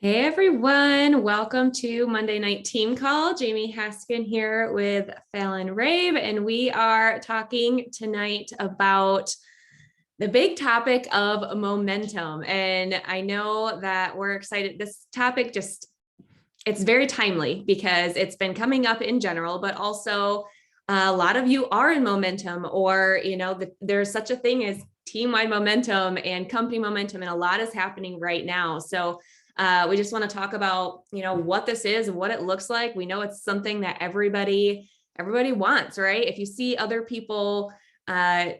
Hey everyone, welcome to Monday Night Team Call. Jamie Haskin here with Phallin Reeb, and we are talking tonight about the big topic of momentum. And I know that we're excited. This topic it's very timely because it's been coming up in general, but also a lot of you are in momentum, or there's such a thing as team-wide momentum and company momentum, and a lot is happening right now. So we just want to talk about, what this is and what it looks like. We know it's something that everybody wants, right? If you see other people in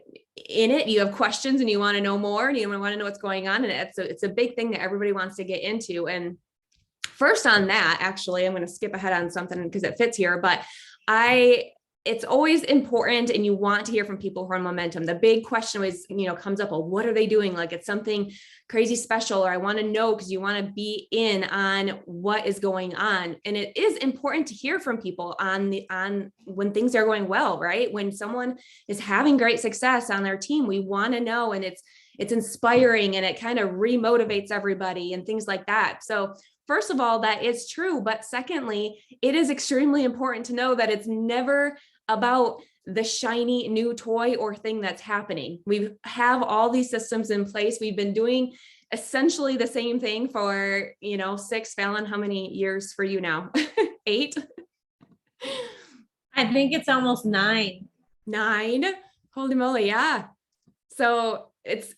it, you have questions and you want to know more and you want to know what's going on. And it's a big thing that everybody wants to get into. And first on that, actually, I'm going to skip ahead on something because it fits here, but it's always important, and you want to hear from people who are in momentum. The big question is, comes up, well, what are they doing? Like it's something crazy special, or I want to know, because you want to be in on what is going on. And it is important to hear from people on when things are going well, right? When someone is having great success on their team, we want to know, and it's inspiring, and it kind of remotivates everybody and things like that. So first of all, that is true. But secondly, it is extremely important to know that it's never about the shiny new toy or thing that's happening. We have all these systems in place. We've been doing essentially the same thing for, 6, Phallin, how many years for you now? 8? I think it's almost 9. 9? Holy moly, yeah. So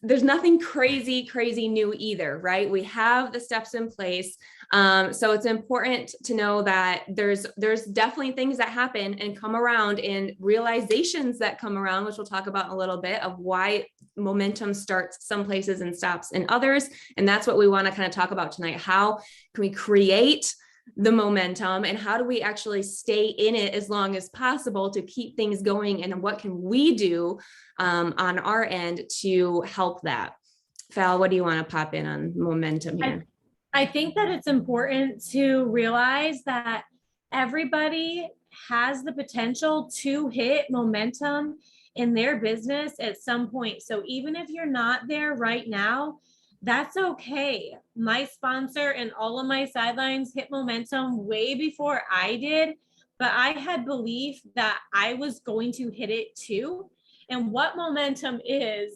there's nothing crazy new either, right? We have the steps in place. So it's important to know that there's definitely things that happen and come around, and realizations that come around, which we'll talk about in a little bit, of why momentum starts some places and stops in others. And that's what we want to kind of talk about tonight. How can we create the momentum, and how do we actually stay in it as long as possible to keep things going, and what can we do on our end to help that? Phal, what do you want to pop in on momentum here? I think that it's important to realize that everybody has the potential to hit momentum in their business at some point. So even if you're not there right now, that's okay. My sponsor and all of my sidelines hit momentum way before I did, but I had belief that I was going to hit it too. And what momentum is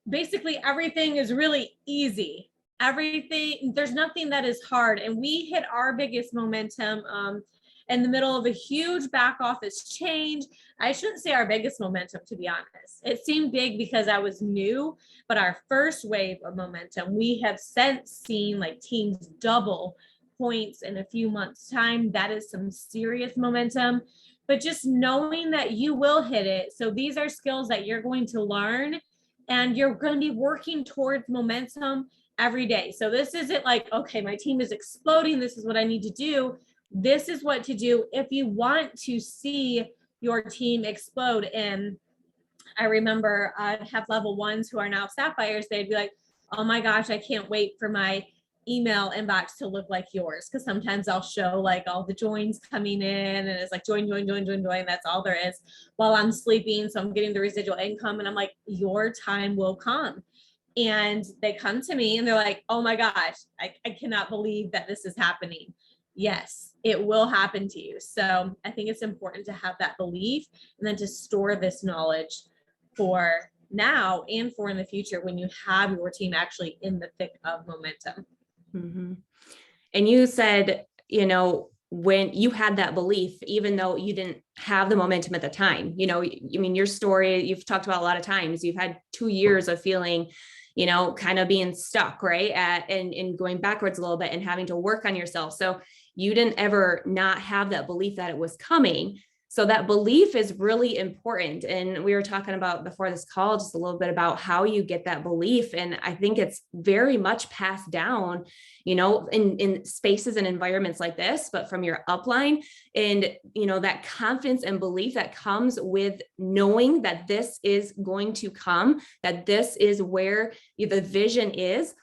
basically everything is really easy. There's nothing that is hard. And we hit our biggest momentum in the middle of a huge back office change. I shouldn't say our biggest momentum, to be honest. It seemed big because I was new, but our first wave of momentum, we have since seen like teams double points in a few months' time. That is some serious momentum. But just knowing that you will hit it. So these are skills that you're going to learn, and you're going to be working towards momentum every day. So this isn't like, okay, my team is exploding, this is what I need to do. This is what to do if you want to see your team explode. And I remember I'd have level ones who are now sapphires. They'd be like, oh my gosh, I can't wait for my email inbox to look like yours. Because sometimes I'll show like all the joins coming in, and it's like join. That's all there is while I'm sleeping. So I'm getting the residual income, and I'm like, your time will come. And they come to me and they're like, oh my gosh, I cannot believe that this is happening. Yes, it will happen to you. So I think it's important to have that belief, and then to store this knowledge for now and for in the future when you have your team actually in the thick of momentum. Mm-hmm. And you said, when you had that belief, even though you didn't have the momentum at the time, your story, you've talked about a lot of times, you've had 2 years of feeling, kind of being stuck, right? And going backwards a little bit and having to work on yourself. So you didn't ever not have that belief that it was coming. So that belief is really important. And we were talking about before this call, just a little bit about how you get that belief. And I think it's very much passed down, in spaces and environments like this, but from your upline, and, that confidence and belief that comes with knowing that this is going to come, that this is where the vision is,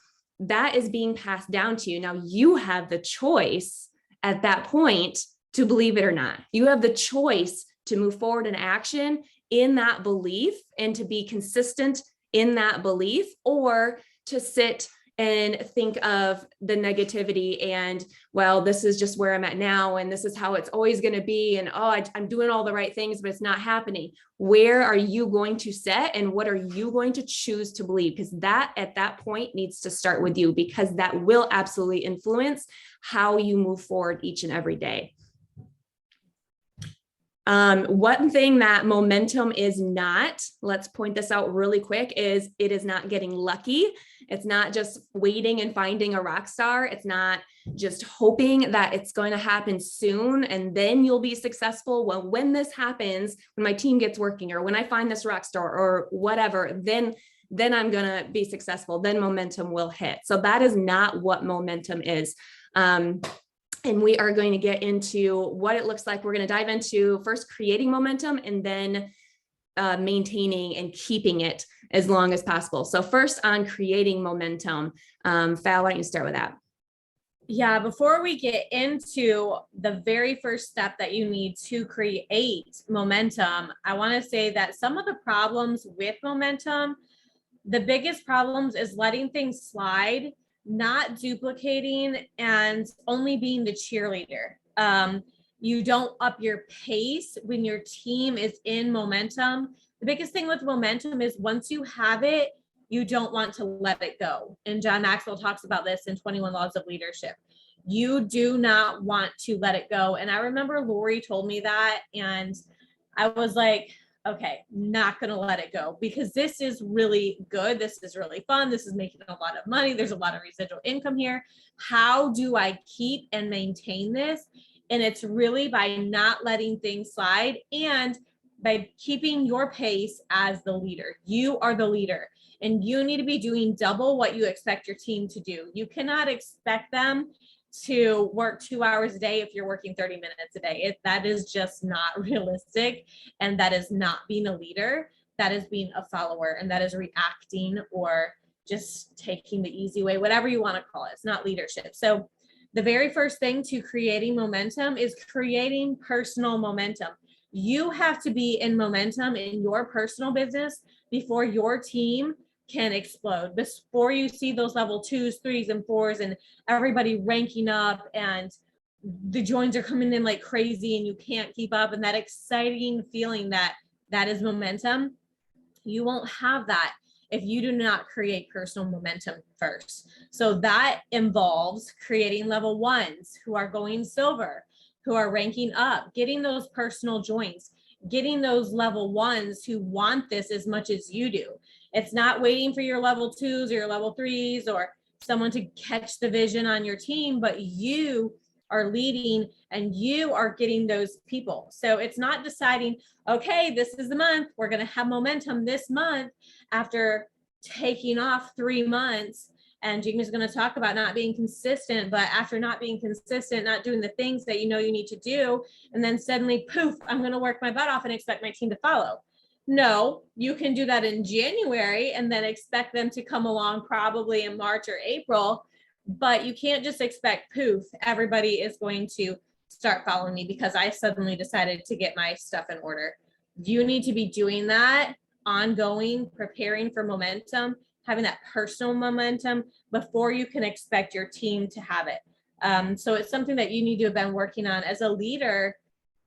that is being passed down to you. Now you have the choice at that point to believe it or not. You have the choice to move forward in action in that belief, and to be consistent in that belief, or to sit and think of the negativity and, well, this is just where I'm at now, and this is how it's always going to be. And, oh, I'm doing all the right things, but it's not happening. Where are you going to set, and what are you going to choose to believe? Because that at that point needs to start with you, because that will absolutely influence how you move forward each and every day. One thing that momentum is not, let's point this out really quick, is it is not getting lucky. It's not just waiting and finding a rock star. It's not just hoping that it's going to happen soon and then you'll be successful. Well, when this happens, when my team gets working, or when I find this rock star or whatever, then I'm going to be successful. Then momentum will hit. So that is not what momentum is. And we are going to get into what it looks like. We're going to dive into first creating momentum, and then maintaining and keeping it as long as possible. So first, on creating momentum, Phal, why don't you start with that? Yeah, before we get into the very first step that you need to create momentum, I want to say that some of the problems with momentum, the biggest problems is letting things slide, not duplicating, and only being the cheerleader. You don't up your pace when your team is in momentum. The biggest thing with momentum is once you have it, you don't want to let it go. And John Maxwell talks about this in 21 Laws of Leadership. You do not want to let it go. And I remember Lori told me that, and I was like, okay, not going to let it go, because this is really good. This is really fun. This is making a lot of money. There's a lot of residual income here. How do I keep and maintain this? And it's really by not letting things slide and by keeping your pace as the leader. You are the leader, and you need to be doing double what you expect your team to do. You cannot expect them to work 2 hours a day if you're working 30 minutes a day. That is just not realistic, and that is not being a leader. That is being a follower, and that is reacting or just taking the easy way, whatever you want to call it. It's not leadership. So the very first thing to creating momentum is creating personal momentum. You have to be in momentum in your personal business before your team can explode, before you see those level 2s, 3s, and 4s and everybody ranking up and the joins are coming in like crazy and you can't keep up, and that exciting feeling that is momentum. You won't have that if you do not create personal momentum first. So that involves creating level 1s who are going silver, who are ranking up, getting those personal joins, getting those level 1s who want this as much as you do. It's not waiting for your level 2s or your level 3s or someone to catch the vision on your team, but you are leading and you are getting those people. So it's not deciding, okay, this is the month, we're going to have momentum this month after taking off 3 months. And Jamie's going to talk about not being consistent, but after not being consistent, not doing the things that you know you need to do, and then suddenly, poof, I'm going to work my butt off and expect my team to follow. No, you can do that in January and then expect them to come along probably in March or April, but you can't just expect, poof, everybody is going to start following me because I suddenly decided to get my stuff in order. You need to be doing that ongoing, preparing for momentum, having that personal momentum before you can expect your team to have it. So it's something that you need to have been working on as a leader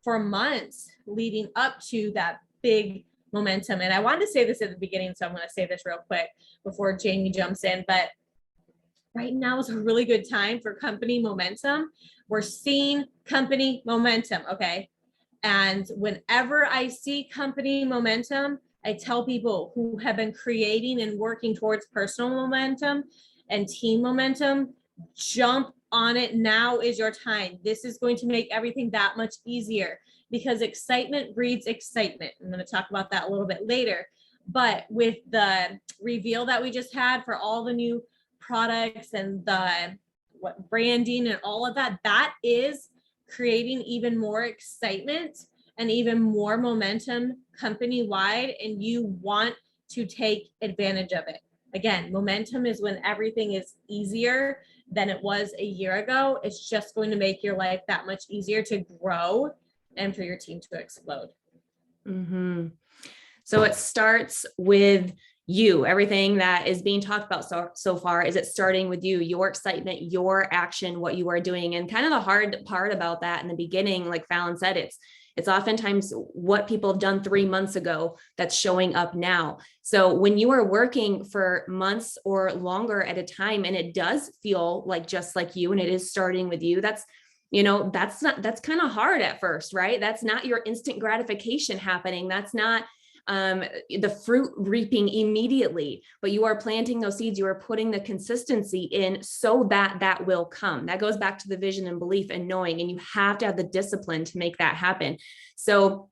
for months leading up to that big momentum. And I wanted to say this at the beginning, so I'm going to say this real quick before Jamie jumps in, but right now is a really good time for company momentum. We're seeing company momentum, okay? And whenever I see company momentum, I tell people who have been creating and working towards personal momentum and team momentum, jump on it. Now is your time. This is going to make everything that much easier because excitement breeds excitement. I'm going to talk about that a little bit later. But with the reveal that we just had for all the new products and the branding and all of that, that is creating even more excitement and even more momentum company-wide, and you want to take advantage of it. Again, momentum is when everything is easier than it was a year ago. It's just going to make your life that much easier to grow and for your team to explode. Mm-hmm. So it starts with you. Everything that is being talked about so far, is it starting with you, your excitement, your action, what you are doing? And kind of the hard part about that in the beginning, like Phallin said, it's oftentimes what people have done 3 months ago that's showing up now. So when you are working for months or longer at a time, and it does feel like just like you, and it is starting with you, that's kind of hard at first, right? That's not your instant gratification happening. That's not the fruit reaping immediately, but you are planting those seeds. You are putting the consistency in so that that will come. That goes back to the vision and belief and knowing, and you have to have the discipline to make that happen. So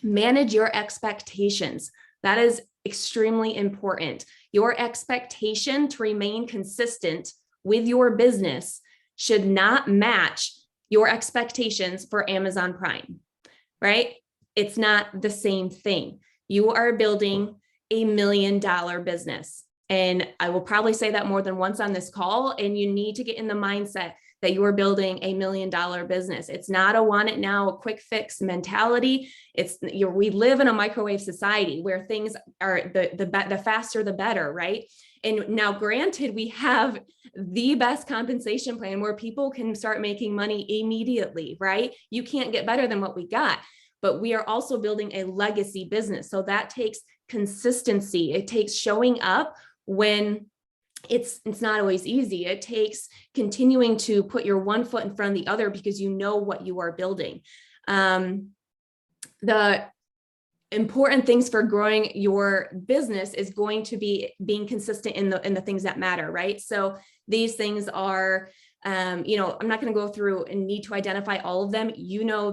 manage your expectations. That is extremely important. Your expectation to remain consistent with your business should not match your expectations for Amazon Prime, right? It's not the same thing. You are building $1 million business. And I will probably say that more than once on this call. And you need to get in the mindset that you are building $1 million business. It's not a want it now, a quick fix mentality. We live in a microwave society where things are the faster, the better, right? And now granted, we have the best compensation plan where people can start making money immediately, right? You can't get better than what we got. But we are also building a legacy business. So that takes consistency. It takes showing up when it's not always easy. It takes continuing to put your one foot in front of the other because you know what you are building. The important things for growing your business is going to be being consistent in the things that matter, right? So these things are, I'm not going to go through and need to identify all of them.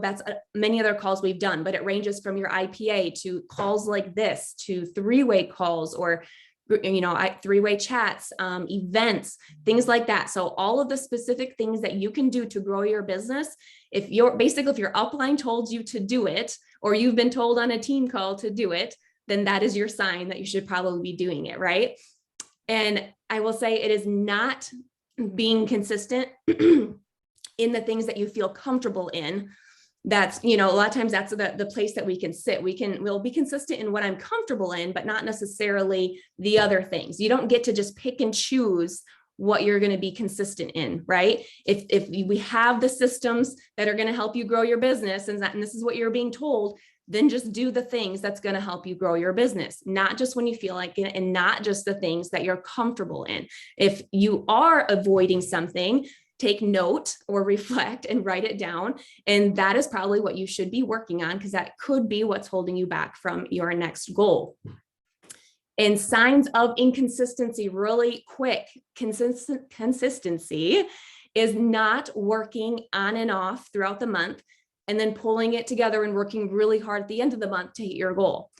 That's many other calls we've done, but it ranges from your IPA to calls like this to three-way calls or, three-way chats, events, things like that. So all of the specific things that you can do to grow your business, if your upline told you to do it, or you've been told on a team call to do it, then that is your sign that you should probably be doing it, right? And I will say it is not being consistent in the things that you feel comfortable in. That's, a lot of times that's the place that we can sit. We'll be consistent in what I'm comfortable in, but not necessarily the other things. You don't get to just pick and choose what you're going to be consistent in, right? If we have the systems that are going to help you grow your business, and this is what you're being told, then just do the things that's going to help you grow your business, not just when you feel like it, and not just the things that you're comfortable in. If you are avoiding something, take note or reflect and write it down. And that is probably what you should be working on, because that could be what's holding you back from your next goal. And signs of inconsistency, really quick. Consistency is not working on and off throughout the month and then pulling it together and working really hard at the end of the month to hit your goal.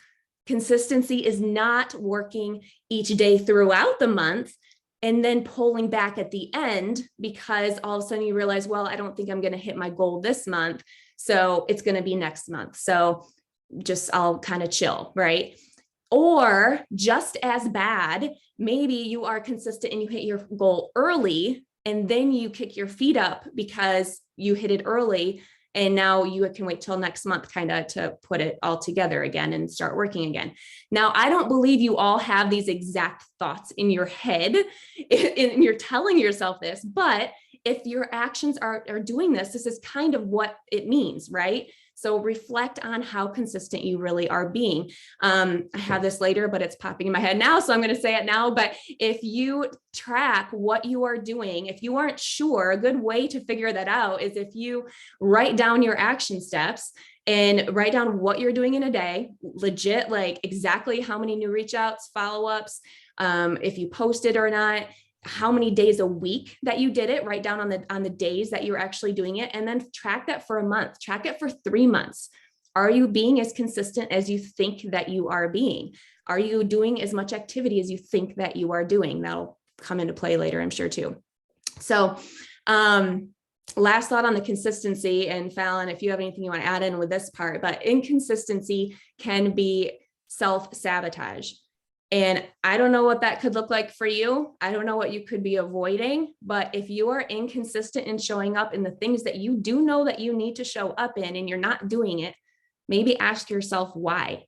Consistency is not working each day throughout the month and then pulling back at the end because all of a sudden you realize, well, I don't think I'm going to hit my goal this month, so it's going to be next month. So I'll kind of chill, right? Or just as bad, maybe you are consistent and you hit your goal early and then you kick your feet up because you hit it early. And now you can wait till next month kind of to put it all together again and start working again. Now, I don't believe you all have these exact thoughts in your head and you're telling yourself this, but if your actions are doing this, this is kind of what it means, right? So reflect on how consistent you really are being. I have this later, but it's popping in my head now, so I'm going to say it now. But if you track what you are doing, if you aren't sure, a good way to figure that out is if you write down your action steps and write down what you're doing in a day, legit, like exactly how many new reach outs, follow-ups, if you posted or not, how many days a week that you did it, write down on the days that you're actually doing it, and then track that for a month, track it for 3 months. Are you being as consistent as you think that you are being? Are you doing as much activity as you think that you are doing? That'll come into play later, I'm sure too. So, last thought on the consistency, and Phallin, if you have anything you want to add in with this part, but inconsistency can be self-sabotage. And I don't know what that could look like for you. I don't know what you could be avoiding, but if you are inconsistent in showing up in the things that you do know that you need to show up in and you're not doing it, maybe ask yourself why.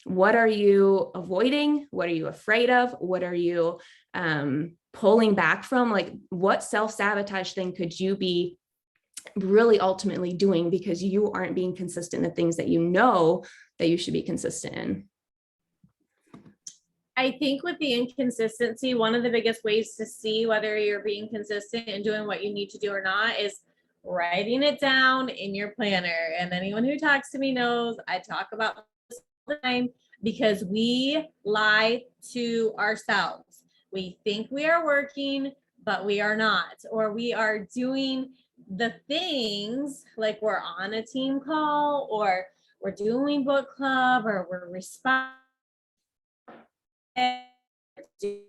What are you avoiding? What are you afraid of? What are you pulling back from? Like, what self-sabotage thing could you be really ultimately doing because you aren't being consistent in the things that you know that you should be consistent in? I think with the inconsistency, one of the biggest ways to see whether you're being consistent and doing what you need to do or not is writing it down in your planner. And anyone who talks to me knows I talk about this all the time because we lie to ourselves. We think we are working, but we are not, or we are doing the things like we're on a team call, or we're doing book club, or we're responding. You're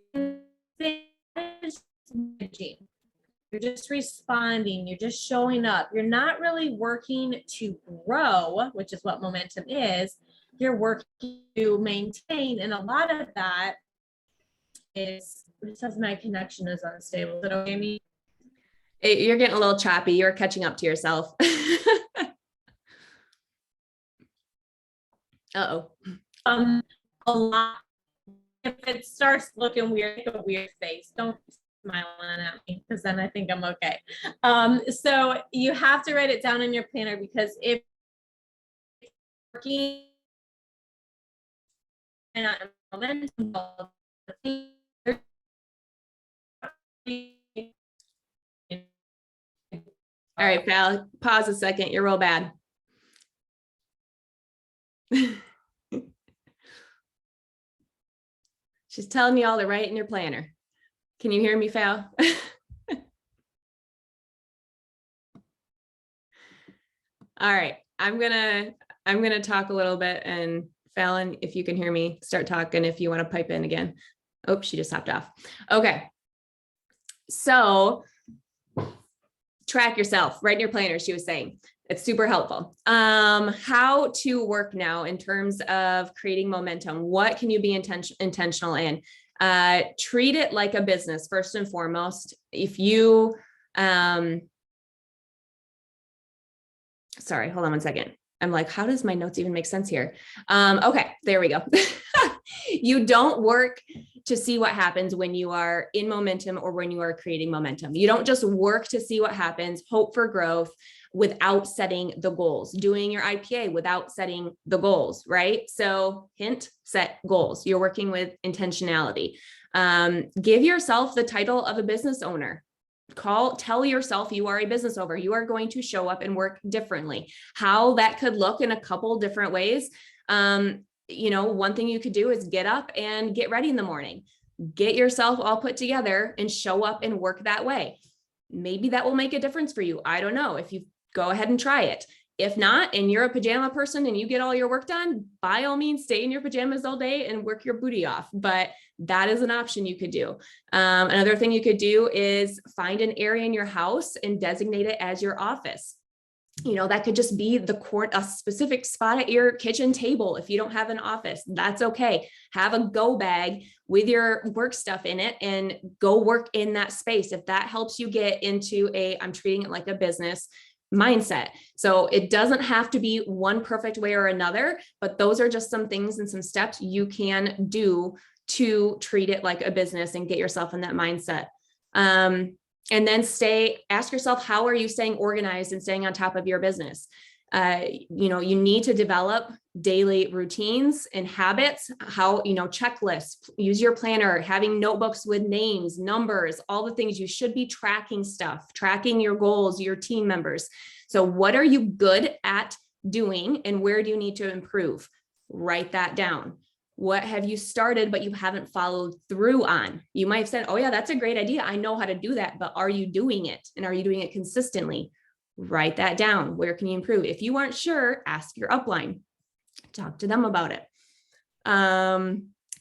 just responding, you're just showing up. You're not really working to grow, which is what momentum is. You're working to maintain. And a lot of that is, it says my connection is unstable. Is it okay, me? You're getting a little choppy. You're catching up to yourself. Uh-oh. A lot. If it starts looking weird, make a weird face. Don't smiling at me because then I think I'm okay. So you have to write it down in your planner, because if working and momentum, All right, pal, pause a second. You're real bad. She's telling you all to write in your planner. Can you hear me, Phal? All right, I'm gonna talk a little bit, and Phallin, if you can hear me, start talking if you want to pipe in again. Oh, she just hopped off. Okay. So track yourself, write in your planner, she was saying. It's super helpful. How to work now in terms of creating momentum. What can you be intentional in? Treat it like a business first and foremost. If you, sorry, hold on one second. I'm like, how does my notes even make sense here? Okay, there we go. You don't work to see what happens when you are in momentum or when you are creating momentum. You don't just work to see what happens, hope for growth without setting the goals, doing your IPA without setting the goals, right? So hint, set goals. You're working with intentionality. Give yourself the title of a business owner. Tell yourself you are a business owner. You are going to show up and work differently. How that could look in a couple different ways. One thing you could do is get up and get ready in the morning, get yourself all put together and show up and work that way. Maybe that will make a difference for you. I don't know. If you go ahead and try it. If not, and you're a pajama person and you get all your work done, by all means, stay in your pajamas all day and work your booty off. But that is an option you could do. Another thing you could do is find an area in your house and designate it as your office. That could just be a specific spot at your kitchen table. If you don't have an office, that's okay. Have a go bag with your work stuff in it and go work in that space. If that helps you get into I'm treating it like a business mindset. So it doesn't have to be one perfect way or another, but those are just some things and some steps you can do to treat it like a business and get yourself in that mindset. And then ask yourself, how are you staying organized and staying on top of your business? You need to develop daily routines and habits, checklists, use your planner, having notebooks with names, numbers, all the things you should be tracking stuff, tracking your goals, your team members. So what are you good at doing and where do you need to improve? Write that down. What have you started, but you haven't followed through on? You might have said, oh yeah, that's a great idea. I know how to do that, but are you doing it? And are you doing it consistently? Write that down. Where can you improve? If you aren't sure, ask your upline, talk to them about it.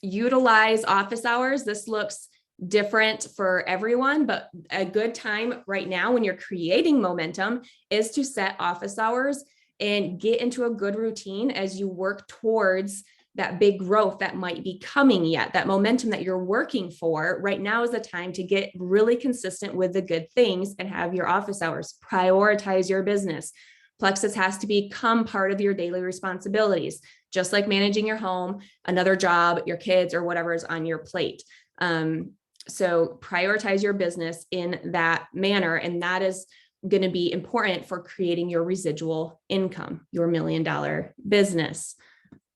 Utilize office hours. This looks different for everyone, but a good time right now when you're creating momentum is to set office hours and get into a good routine as you work towards that big growth that might be coming yet, that momentum that you're working for. Right now is the time to get really consistent with the good things and have your office hours. Prioritize your business. Plexus has to become part of your daily responsibilities, just like managing your home, another job, your kids, or whatever is on your plate. So prioritize your business in that manner. And that is going to be important for creating your residual income, your $1 million business.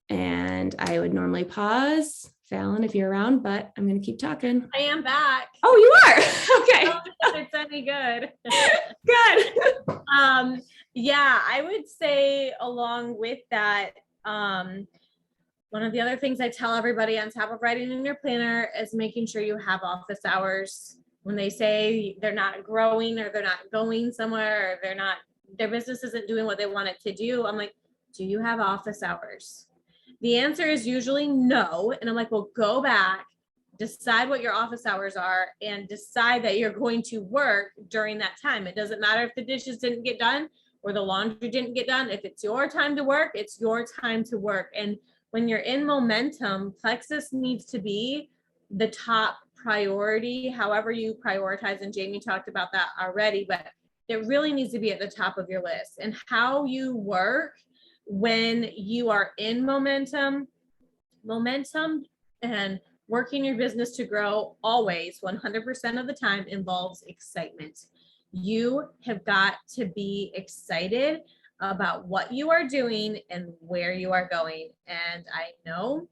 And I would normally pause, Phallin, if you're around, but I'm going to keep talking. I am back. Oh, you are? Okay. Oh, it's any good. Good. Yeah, I would say along with that, one of the other things I tell everybody on top of writing in your planner is making sure you have office hours. When they say they're not growing or they're not going somewhere or their business isn't doing what they want it to do, I'm like, do you have office hours? The answer is usually no. And I'm like, well, go back, decide what your office hours are, and decide that you're going to work during that time. It doesn't matter if the dishes didn't get done or the laundry didn't get done. If it's your time to work, it's your time to work. And when you're in momentum, Plexus needs to be the top priority, however you prioritize. And Jamie talked about that already, but it really needs to be at the top of your list. And how you work when you are in momentum and working your business to grow always 100% of the time involves excitement. You have got to be excited about what you are doing and where you are going. And I know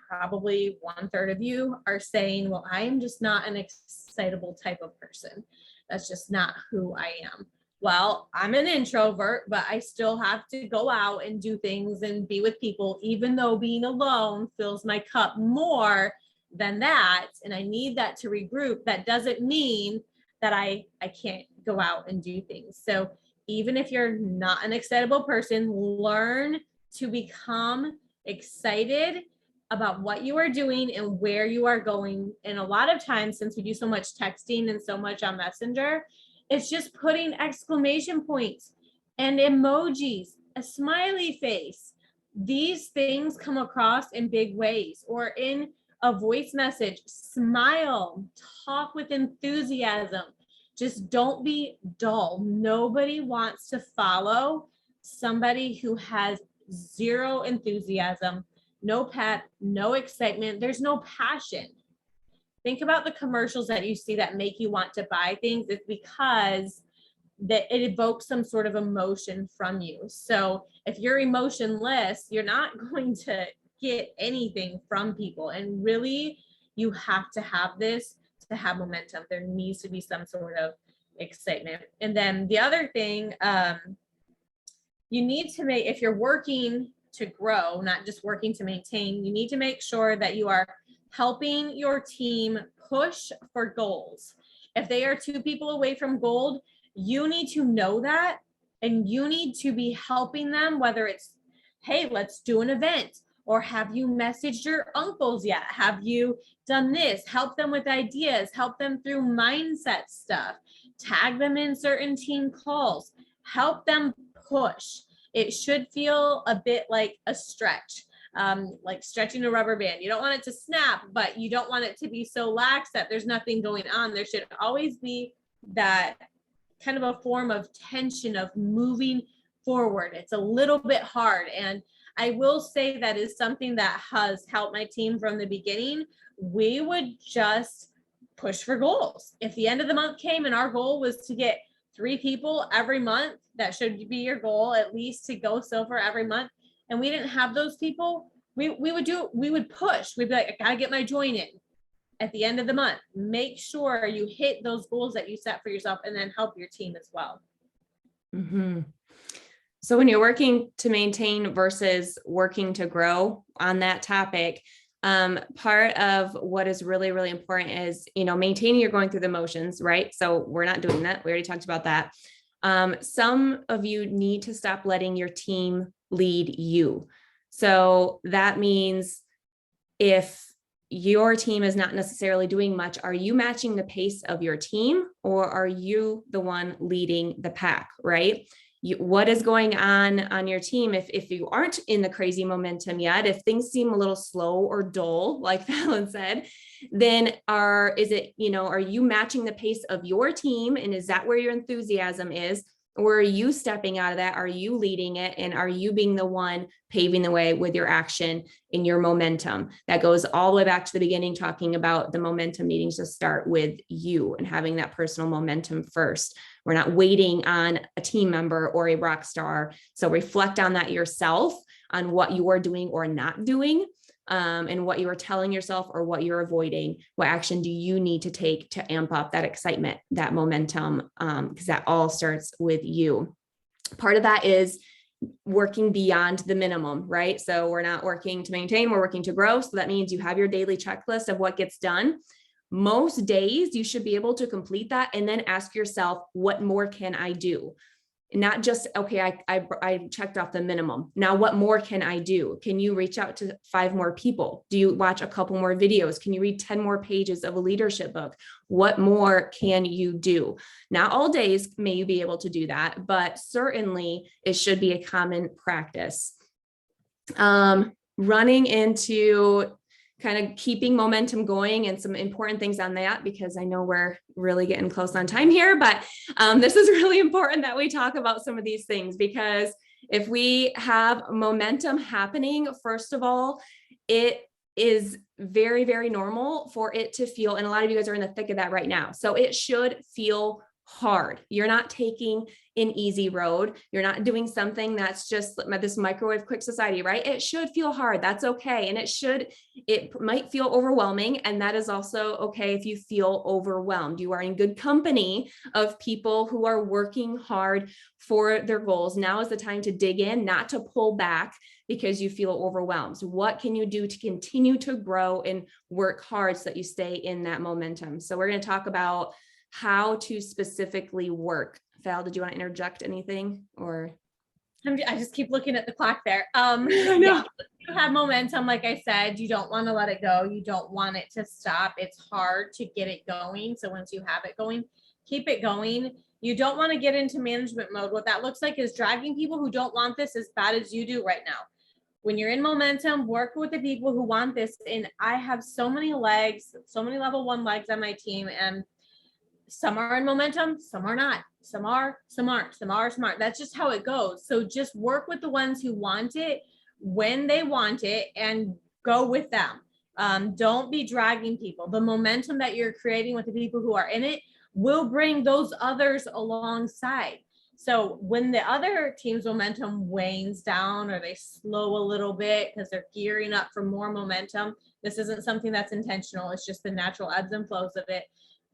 probably 1/3 of you are saying, well, I am just not an excitable type of person. That's just not who I am. Well, I'm an introvert, but I still have to go out and do things and be with people, even though being alone fills my cup more than that. And I need that to regroup. That doesn't mean that I can't go out and do things. So even if you're not an excitable person, learn to become excited about what you are doing and where you are going. And a lot of times, since we do so much texting and so much on Messenger, it's just putting exclamation points and emojis, a smiley face. These things come across in big ways, or in a voice message. Smile, talk with enthusiasm. Just don't be dull. Nobody wants to follow somebody who has zero enthusiasm, no pep, no excitement. There's no passion. Think about the commercials that you see that make you want to buy things. It's because that it evokes some sort of emotion from you. So if you're emotionless, you're not going to get anything from people. And really, you have to have this to have momentum. There needs to be some sort of excitement. And then the other thing, you need to make, if you're working to grow, not just working to maintain, you need to make sure that you are helping your team push for goals. If they are 2 people away from gold, you need to know that, and you need to be helping them, whether it's, hey, let's do an event, or have you messaged your uncles yet? Have you done this? Help them with ideas, help them through mindset stuff, tag them in certain team calls, help them push. It should feel a bit like a stretch. Like stretching a rubber band. You don't want it to snap, but you don't want it to be so lax that there's nothing going on. There should always be that kind of a form of tension of moving forward. It's a little bit hard. And I will say that is something that has helped my team from the beginning. We would just push for goals. If the end of the month came and our goal was to get 3 people every month, that should be your goal, at least to go silver every month. And we didn't have those people, we would push. We'd be like, I gotta get my join in at the end of the month. Make sure you hit those goals that you set for yourself, and then help your team as well. Mm-hmm. So when you're working to maintain versus working to grow on that topic, part of what is really, really important is, maintaining, you're going through the motions, right? So we're not doing that. We already talked about that. Some of you need to stop letting your team lead you. So that means if your team is not necessarily doing much, are you matching the pace of your team, or are you the one leading the pack, right? What is going on your team? If you aren't in the crazy momentum yet, if things seem a little slow or dull, like Phallin said, then are you matching the pace of your team? And is that where your enthusiasm is? Or are you stepping out of that? Are you leading it? And are you being the one paving the way with your action and your momentum? That goes all the way back to the beginning, talking about the momentum needing to start with you and having that personal momentum first. We're not waiting on a team member or a rock star. So reflect on that yourself, on what you are doing or not doing, and what you are telling yourself or what you're avoiding. What action do you need to take to amp up that excitement, that momentum? Because that all starts with you. Part of that is working beyond the minimum, right? So we're not working to maintain, we're working to grow. So that means you have your daily checklist of what gets done. Most days you should be able to complete that and then ask yourself, what more can I do? Not just, okay, I checked off the minimum. Now, what more can I do? Can you reach out to 5 more people? Do you watch a couple more videos? Can you read 10 more pages of a leadership book? What more can you do? Not all days may you be able to do that, but certainly it should be a common practice. Running into kind of keeping momentum going and some important things on that, because I know we're really getting close on time here, but this is really important that we talk about some of these things, because if we have momentum happening, first of all, it is very, very normal for it to feel, and a lot of you guys are in the thick of that right now. So it should feel hard. You're not taking an easy road. You're not doing something that's just this microwave quick society, right? It should feel hard. That's okay. And it might feel overwhelming. And that is also okay if you feel overwhelmed. You are in good company of people who are working hard for their goals. Now is the time to dig in, not to pull back because you feel overwhelmed. So what can you do to continue to grow and work hard so that you stay in that momentum? So we're going to talk about how to specifically work. Val, did you want to interject anything, or? I just keep looking at the clock there. I know. Yeah, you have momentum, like I said, you don't want to let it go. You don't want it to stop. It's hard to get it going. So once you have it going, keep it going. You don't want to get into management mode. What that looks like is dragging people who don't want this as bad as you do right now. When you're in momentum, work with the people who want this. And I have so many legs, so many level 1 legs on my team, and some are in momentum, some are not. Some are, some aren't, some are smart. That's just how it goes. So just work with the ones who want it when they want it and go with them. Don't be dragging people. The momentum that you're creating with the people who are in it will bring those others alongside. So when the other team's momentum wanes down or they slow a little bit because they're gearing up for more momentum, this isn't something that's intentional. It's just the natural ebbs and flows of it.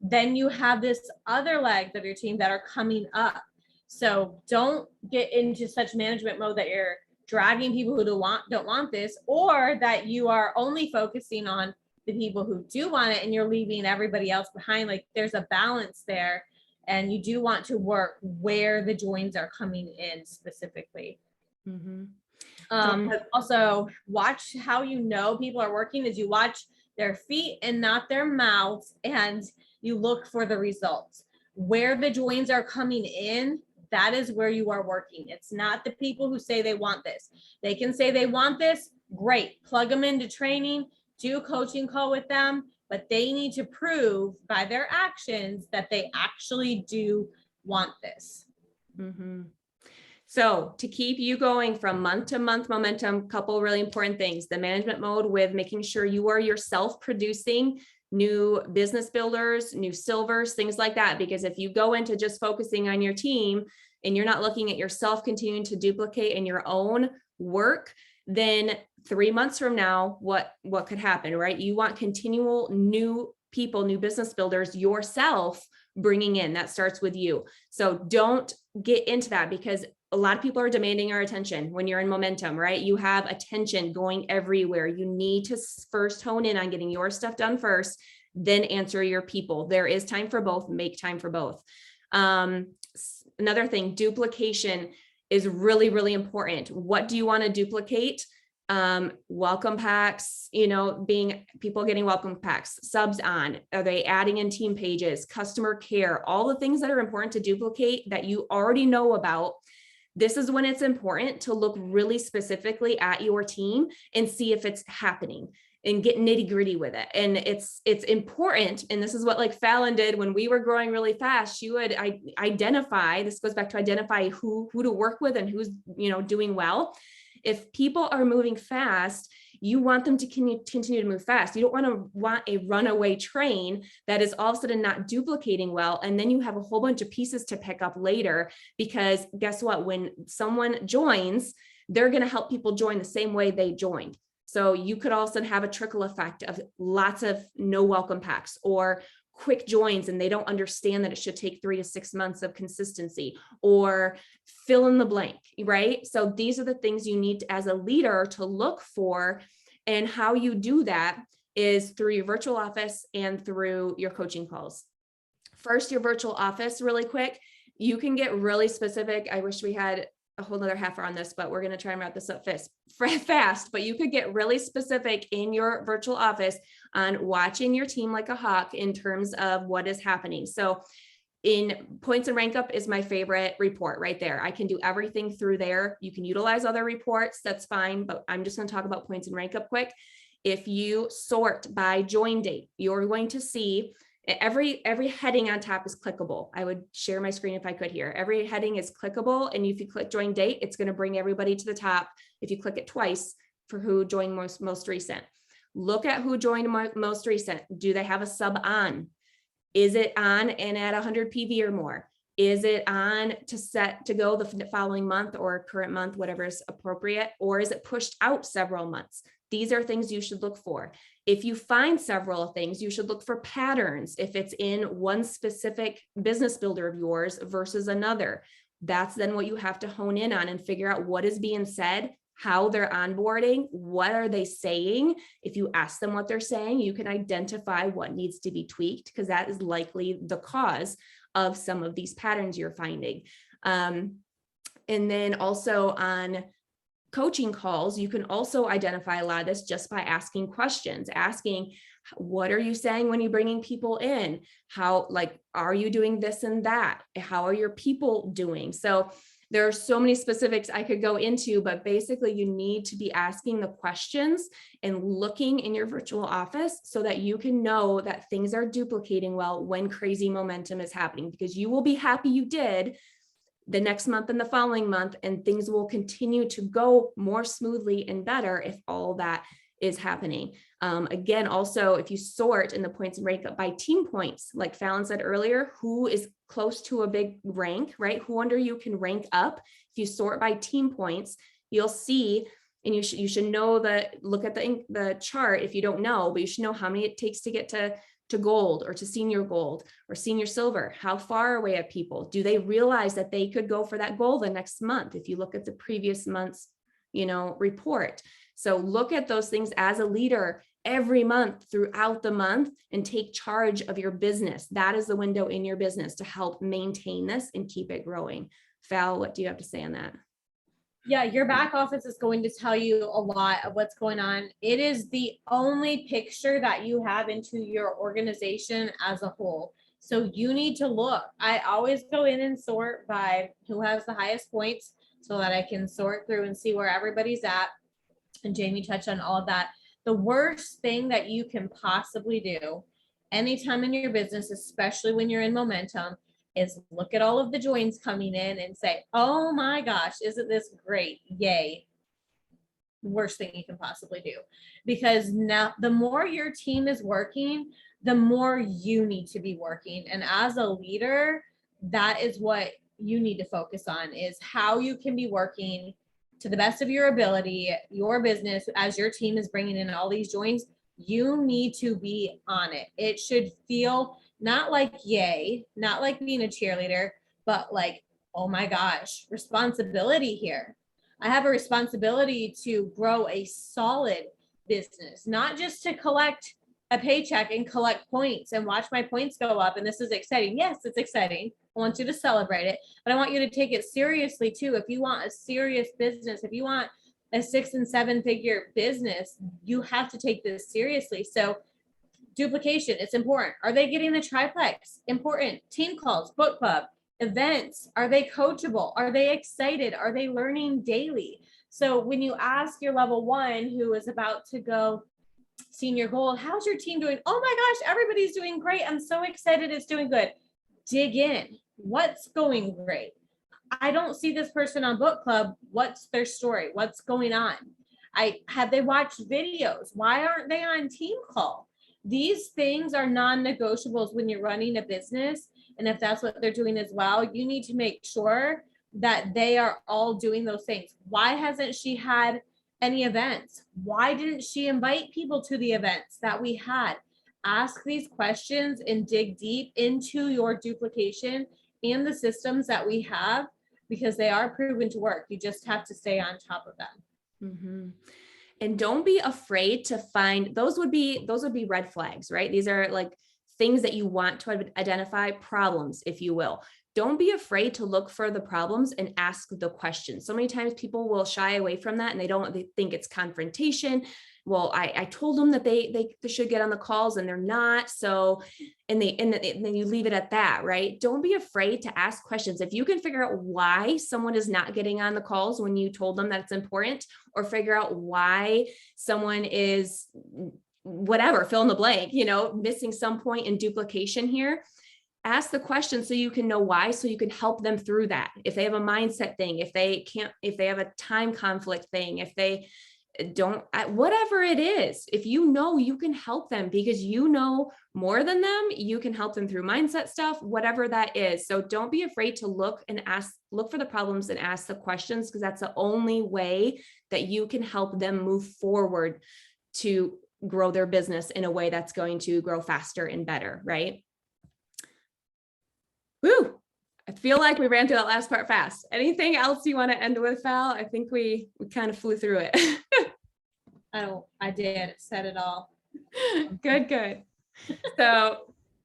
Then you have this other legs of your team that are coming up. So don't get into such management mode that you're dragging people who don't want this, or that you are only focusing on the people who do want it and you're leaving everybody else behind. Like, there's a balance there, and you do want to work where the joins are coming in specifically. Mm-hmm. Also, watch how you know people are working is you watch their feet and not their mouths, and you look for the results. Where the joins are coming in, that is where you are working. It's not the people who say they want this. They can say they want this, great. Plug them into training, do a coaching call with them, but they need to prove by their actions that they actually do want this. Mm-hmm. So to keep you going from month to month momentum, couple really important things: the management mode with making sure you are yourself producing new business builders, new silvers, things like that. Because if you go into just focusing on your team and you're not looking at yourself continuing to duplicate in your own work, then 3 months from now, what could happen, right? You want continual new people, new business builders yourself bringing in. That starts with you. So don't get into that, because a lot of people are demanding our attention when you're in momentum, right? You have attention going everywhere. You need to first hone in on getting your stuff done first, then answer your people. There is time for both. Make time for both. Another thing, duplication is really, really important. What do you want to duplicate? Welcome packs, being people getting welcome packs, subs on, are they adding in team pages, customer care, all the things that are important to duplicate that you already know about. This is when it's important to look really specifically at your team and see if it's happening. and get nitty gritty with it. And it's important. And this is what like Phallin did when we were growing really fast. She would identify, this goes back to identify who to work with and who's, doing well. If people are moving fast, you want them to continue to move fast. You don't want a runaway train that is all of a sudden not duplicating well. And then you have a whole bunch of pieces to pick up later, because guess what? When someone joins, they're going to help people join the same way they joined. So you could also have a trickle effect of lots of no welcome packs or quick joins, and they don't understand that it should take 3 to 6 months of consistency, or fill in the blank, right? So these are the things you need to, as a leader, to look for. And how you do that is through your virtual office and through your coaching calls. First, your virtual office, really quick. You can get really specific. I wish we had a whole nother half hour on this, but we're going to try and wrap this up fast, but you could get really specific in your virtual office on watching your team like a hawk in terms of what is happening. So in Points and Rank Up is my favorite report right there. I can do everything through there. You can utilize other reports, that's fine, but I'm just going to talk about Points and Rank Up quick. If you sort by join date, you're going to see every heading on top is clickable. I would share my screen if I could here. Every heading is clickable. And if you click join date, it's going to bring everybody to the top. If you click it twice for who joined most recent, look at who joined most recent. Do they have a sub on? Is it on and at 100 PV or more? Is it on to go the following month or current month, whatever is appropriate? Or is it pushed out several months? These are things you should look for. If you find several things, you should look for patterns. If it's in one specific business builder of yours versus another, that's then what you have to hone in on and figure out what is being said, how they're onboarding, what are they saying. If you ask them what they're saying, you can identify what needs to be tweaked, because that is likely the cause of some of these patterns you're finding. And then also on coaching calls, you can also identify a lot of this just by asking questions, asking, what are you saying when you're bringing people in? How, like, are you doing this and that? How are your people doing? So there are so many specifics I could go into, but basically you need to be asking the questions and looking in your virtual office so that you can know that things are duplicating well when crazy momentum is happening, because you will be happy you did the next month and the following month, and things will continue to go more smoothly and better if all that is happening. Again, also, if you sort in the Points and Rank Up by team points, like Phallin said earlier, who is close to a big rank, right? Who under you can rank up. If you sort by team points, you'll see, and you should know look at the chart if you don't know, but you should know how many it takes to get to gold or to senior gold or senior silver. How far away are people? Do they realize that they could go for that goal the next month? If you look at the previous month's, report. So look at those things as a leader every month throughout the month and take charge of your business. That is the window in your business to help maintain this and keep it growing. Phal, what do you have to say on that? Yeah, your back office is going to tell you a lot of what's going on. It is the only picture that you have into your organization as a whole. So you need to look. I always go in and sort by who has the highest points so that I can sort through and see where everybody's at. And Jamie touched on all of that. The worst thing that you can possibly do anytime in your business, especially when you're in momentum, is look at all of the joins coming in and say, oh my gosh, isn't this great? Yay. Worst thing you can possibly do. Because now the more your team is working, the more you need to be working. And as a leader, that is what you need to focus on, is how you can be working to the best of your ability, your business, as your team is bringing in all these joins. You need to be on it. It should feel not like yay, not like being a cheerleader, but like, oh my gosh, responsibility here. I have a responsibility to grow a solid business, not just to collect a paycheck and collect points and watch my points go up. And this is exciting. Yes, it's exciting. I want you to celebrate it, but I want you to take it seriously too. If you want a serious business, if you want a 6 and 7 figure business, you have to take this seriously. So duplication, it's important. Are they getting the triplex? Important. Team calls, book club, events. Are they coachable? Are they excited? Are they learning daily? So when you ask your level 1 who is about to go senior goal. How's your team doing? Oh my gosh, everybody's doing great. I'm so excited it's doing good. Dig in. What's going great? I don't see this person on book club. What's their story? What's going on? Have they watched videos? Why aren't they on team call? These things are non-negotiables when you're running a business. And if that's what they're doing as well, you need to make sure that they are all doing those things. Why hasn't she had any events? Why didn't she invite people to the events that we had? Ask these questions and dig deep into your duplication and the systems that we have, because they are proven to work. You just have to stay on top of them. Mm-hmm. And don't be afraid to find, those would be red flags, right? These are like things that you want to identify, problems, if you will. Don't be afraid to look for the problems and ask the questions. So many times people will shy away from that and they think it's confrontation. Well, I told them that they should get on the calls and they're not. So, and then you leave it at that, right? Don't be afraid to ask questions. If you can figure out why someone is not getting on the calls when you told them that it's important, or figure out why someone is whatever, fill in the blank, missing some point in duplication here. Ask the question so you can know why, so you can help them through that. If they have a mindset thing, if they have a time conflict thing, if they don't, whatever it is, if you can help them because you know more than them, you can help them through mindset stuff, whatever that is. So don't be afraid to look for the problems and ask the questions, because that's the only way that you can help them move forward to grow their business in a way that's going to grow faster and better, right? Woo! I feel like we ran through that last part fast. Anything else you want to end with, Phal? I think we kind of flew through it. I did. Said it all. Good. So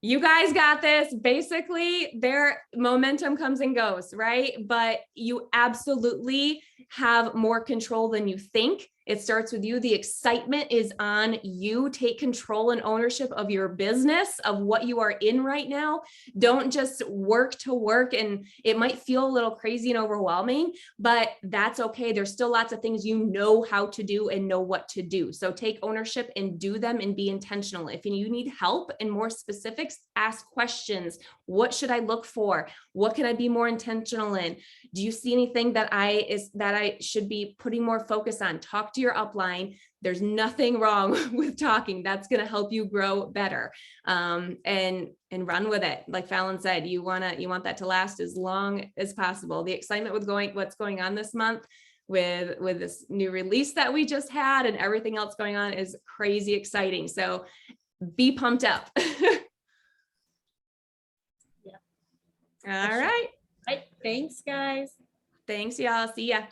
you guys got this. Basically, their momentum comes and goes, right? But you absolutely have more control than you think. It starts with you. The excitement is on you. Take control and ownership of your business, of what you are in right now. Don't just work to work, and it might feel a little crazy and overwhelming, but that's okay. There's still lots of things you know how to do and know what to do. So take ownership and do them and be intentional. If you need help and more specifics, ask questions. What should I look for? What can I be more intentional in? Do you see anything that I should be putting more focus on? Talk to your upline. There's nothing wrong with talking. That's going to help you grow better. And run with it. Like Phallin said, you want that to last as long as possible. The excitement with what's going on this month with this new release that we just had and everything else going on is crazy exciting. So be pumped up. Yeah. All right. Thanks, guys. Thanks, y'all. See ya.